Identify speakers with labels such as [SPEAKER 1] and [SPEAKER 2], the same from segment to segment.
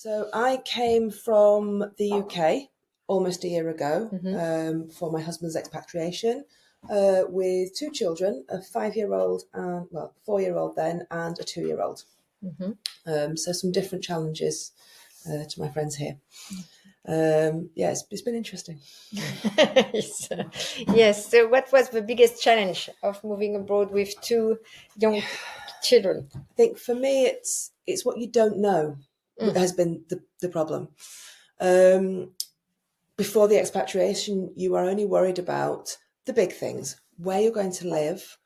[SPEAKER 1] So I came from the UK almost a year ago for my husband's expatriation with two children, a 5-year-old and, well, 4-year-old then, and a 2-year-old. So some different challenges to my friends here. Yeah, it's been interesting.
[SPEAKER 2] Yes. So, what was the biggest challenge of moving abroad with two young children?
[SPEAKER 1] I think for me, it's what you don't know has been the problem. Before the expatriation, you are only worried about the big things: where you're going to live,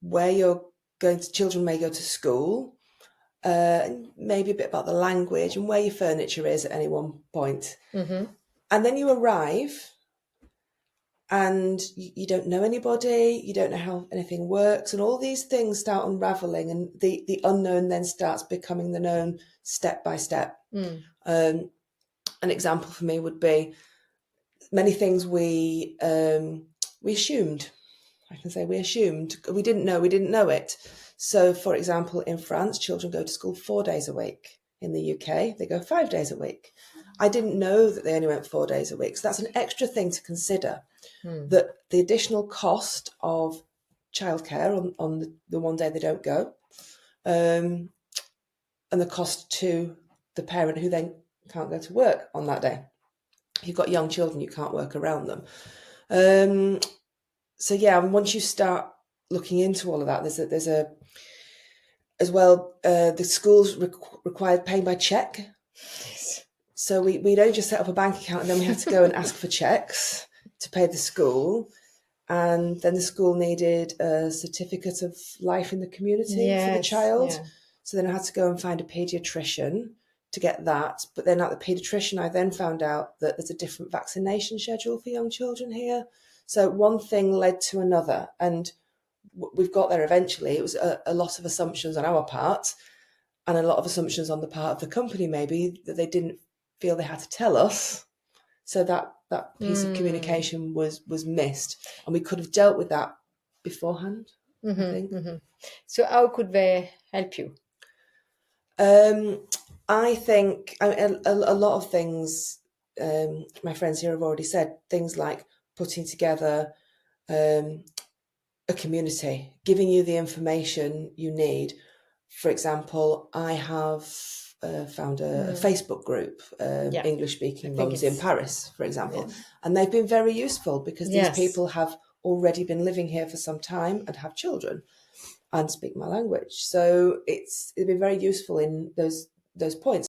[SPEAKER 1] where you're going to, children may go to school, maybe a bit about the language and where your furniture is at any one point. And then you arrive and you don't know anybody, you don't know how anything works, and all these things start unraveling, and the unknown then starts becoming the known step by step. An example for me would be many things we assumed. I can say we assumed. We didn't know it. So, for example, in France, children go to school 4 days a week. In the UK, they go 5 days a week. I didn't know that they only went 4 days a week. So that's an extra thing to consider, that the additional cost of childcare on the one day they don't go, and the cost to the parent who then can't go to work on that day. If you've got young children, you can't work around them. So yeah, once you start looking into all of that, there's a as well. The schools required paying by cheque, so we don't just set up a bank account and then we have to go and ask for checks to pay the school, and then the school needed a certificate of life in the community for the child. Yeah. So then I had to go and find a paediatrician to get that. But then at the paediatrician, I then found out that there's a different vaccination schedule for young children here. So one thing led to another, and we've got there eventually. It was a lot of assumptions on our part, and a lot of assumptions on the part of the company, maybe, that they didn't feel they had to tell us. So that piece of communication was missed, and we could have dealt with that beforehand, I think.
[SPEAKER 2] So how could they help you?
[SPEAKER 1] I think a lot of things my friends here have already said, things like putting together a community, giving you the information you need. For example, I have found a Facebook group, English-speaking mums in Paris, for example, and they've been very useful because these people have already been living here for some time and have children and speak my language. So it's been very useful in those points.